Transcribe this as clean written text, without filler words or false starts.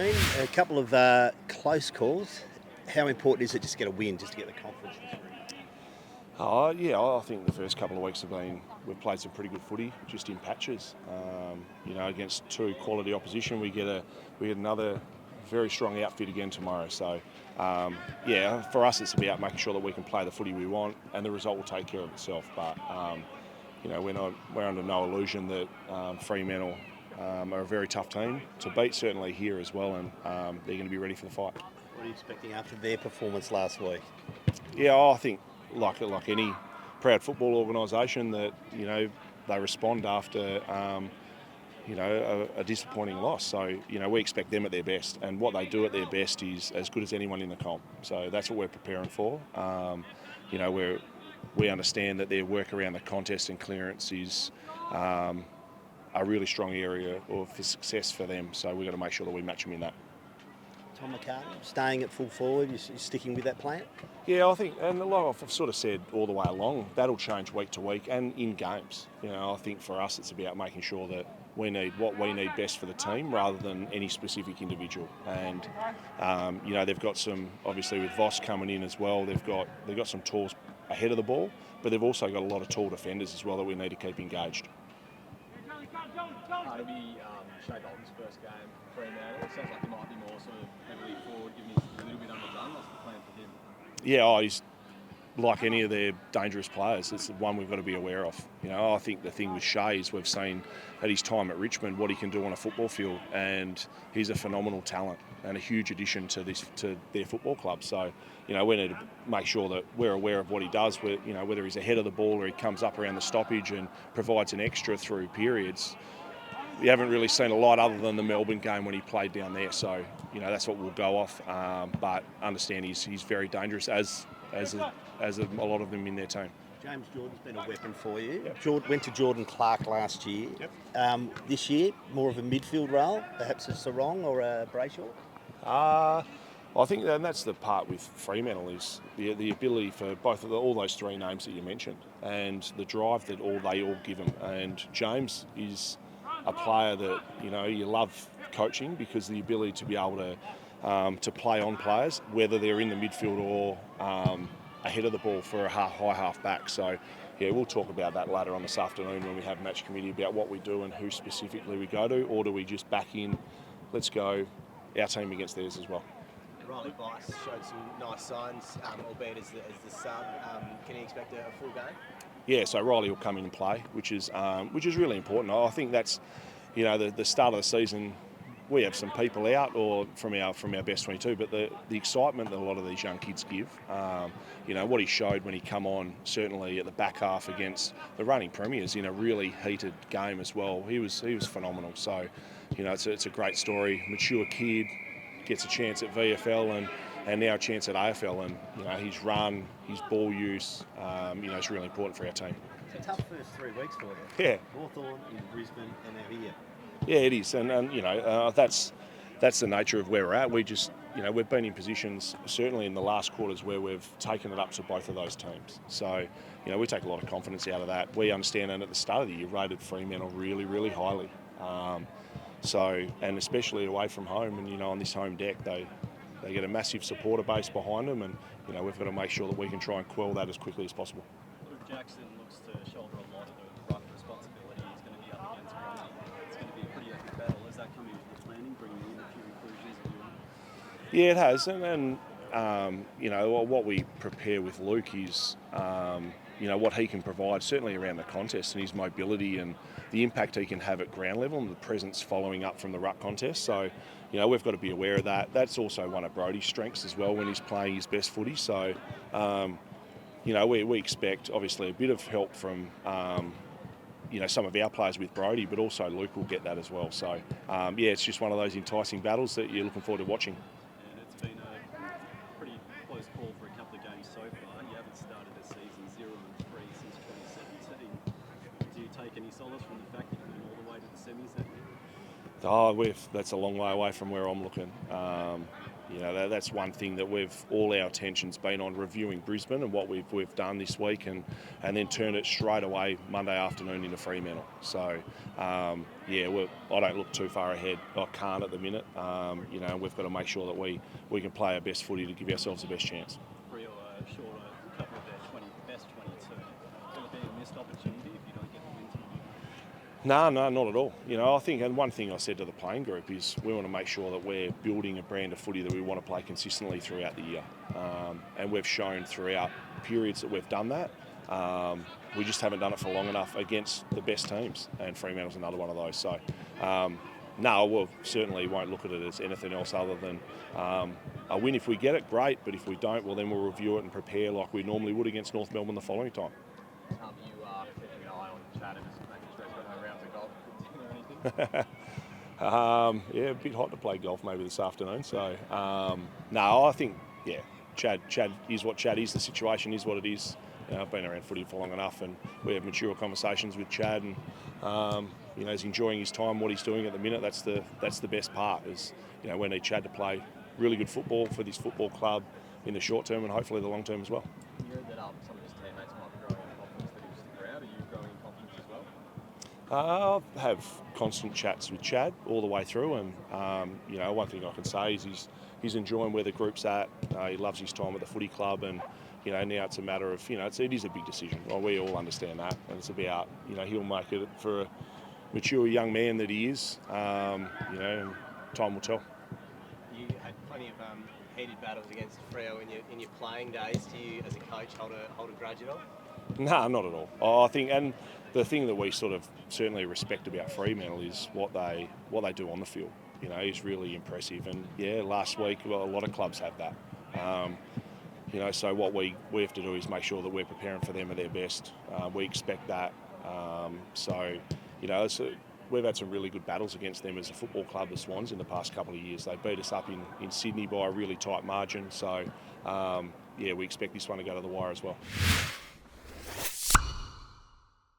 Been a couple of close calls. How important is it just to get a win, just to get the confidence? Yeah, I think the first couple of weeks we've played some pretty good footy, just in patches. Against two quality opposition, we get another very strong outfit again tomorrow. So, for us it's about making sure that we can play the footy we want, and the result will take care of itself. But we're under no illusion that Fremantle are a very tough team to beat, certainly here as well, and they're going to be ready for the fight. What are you expecting after their performance last week? Yeah, I think like any proud football organisation that they respond after a disappointing loss. So we expect them at their best, and what they do at their best is as good as anyone in the comp. So that's what we're preparing for. We understand that their work around the contest and clearance is a really strong area for success for them. So we've got to make sure that we match them in that. Tom McCartney staying at full forward, you're sticking with that plan? Yeah, I think, and like I've sort of said all the way along, that'll change week to week and in games. I think for us it's about making sure that we need what we need best for the team rather than any specific individual. And they've got some, obviously with Voss coming in as well, they've got some tools ahead of the ball, but they've also got a lot of tall defenders as well that we need to keep engaged. It'll be Shea Bolton's first game for Fremantle. It sounds like he might be more sort of heavily forward, given he's a little bit underdone. What's the plan for him? Yeah, he's like any of their dangerous players. It's one we've got to be aware of. I think the thing with Shea is we've seen at his time at Richmond what he can do on a football field, and he's a phenomenal talent and a huge addition to their football club. So, we need to make sure that we're aware of what he does, whether he's ahead of the ball or he comes up around the stoppage and provides an extra through periods. We haven't really seen a lot other than the Melbourne game when he played down there. So, that's what we'll go off. But understand he's very dangerous, as a lot of them in their team. James Jordan's been a weapon for you. Yep. Went to Jordan Clark last year. Yep. This year, more of a midfield role, perhaps a Sarong or a Brayshaw? I think that's the part with Fremantle is the ability for all those three names that you mentioned, and the drive that they all give him. And James is a player that you love coaching, because the ability to be able to play on players, whether they're in the midfield or ahead of the ball for a high half back. So we'll talk about that later on this afternoon when we have match committee about what we do and who specifically we go to, or do we just back in, let's go our team against theirs as well. Riley Vice showed some nice signs, albeit as the sub. Can you expect a full game? Yeah, so Riley will come in and play, which is really important. I think that's the start of the season. We have some people out or from our best 22, but the excitement that a lot of these young kids give, what he showed when he come on, certainly at the back half against the reigning premiers in a really heated game as well. He was phenomenal. So, it's a great story. Mature kid, gets a chance at VFL and now a chance at AFL, and his run, his ball use, it's really important for our team. It's a tough first 3 weeks for them. Yeah. Hawthorn, in Brisbane, and now here. Yeah, it is, and that's the nature of where we're at. We just, we've been in positions, certainly in the last quarters, where we've taken it up to both of those teams. So, we take a lot of confidence out of that. We understand, and at the start of the year, rated Fremantle really, really highly. And especially away from home, and on this home deck, they get a massive supporter base behind them, and we've got to make sure that we can try and quell that as quickly as possible. Luke Jackson looks to shoulder a lot of the Ruck responsibility. He's going to be up against Ruck. It's going to be a pretty epic battle. Has that come into the planning, bringing in a few inclusions of you? Yeah, it has, and what we prepare with Luke is what he can provide, certainly around the contest, and his mobility and the impact he can have at ground level, and the presence following up from the ruck contest. So, we've got to be aware of that. That's also one of Brodie's strengths as well when he's playing his best footy. So, we expect obviously a bit of help from some of our players with Brodie, but also Luke will get that as well. So, it's just one of those enticing battles that you're looking forward to watching. And it's been a pretty close call for a couple of games so far. You haven't started the season 0-3 since 2017. Do you take any solace from the fact that you've been all the way to the semis that year? That's a long way away from where I'm looking. That's one thing that all our attention's been on, reviewing Brisbane and what we've done this week, and then turn it straight away Monday afternoon into Fremantle. So I don't look too far ahead. I can't at the minute. We've got to make sure that we can play our best footy to give ourselves the best chance. Freo are short a couple of their best 22. Will it be a missed opportunity if you don't get the win tonight? No, not at all. I think, and one thing I said to the playing group is we want to make sure that we're building a brand of footy that we want to play consistently throughout the year. And we've shown throughout periods that we've done that. We just haven't done it for long enough against the best teams, and Fremantle's another one of those. So, no, we certainly won't look at it as anything else other than a win. If we get it, great, but if we don't, well, then we'll review it and prepare like we normally would against North Melbourne the following time. You are keeping an eye on Chad and just making sure he's got no rounds of golf or anything? A bit hot to play golf maybe this afternoon. So, no, I think, Chad is what Chad is. The situation is what it is. I've been around footy for long enough, and we have mature conversations with Chad, and he's enjoying his time. What he's doing at the minute, that's the best part. Is we need Chad to play really good football for this football club in the short term and hopefully the long term as well. You heard that some of his teammates might be growing in confidence that he'll stick around. Are you growing in confidence as well? I have constant chats with Chad all the way through, and one thing I can say is he's enjoying where the group's at. He loves his time at the footy club, and now it's a matter of it is a big decision. Well, we all understand that, and it's about he'll make it for a mature young man that he is. And time will tell. You had plenty of heated battles against Freo in your playing days. Do you, as a coach, hold a grudge at all? No, not at all. I think, and the thing that we sort of certainly respect about Fremantle is what they do on the field. Is really impressive, and last week, well, a lot of clubs have that. So what we have to do is make sure that we're preparing for them at their best. We expect that. We've had some really good battles against them as a football club, the Swans, in the past couple of years. They beat us up in Sydney by a really tight margin. So, we expect this one to go to the wire as well.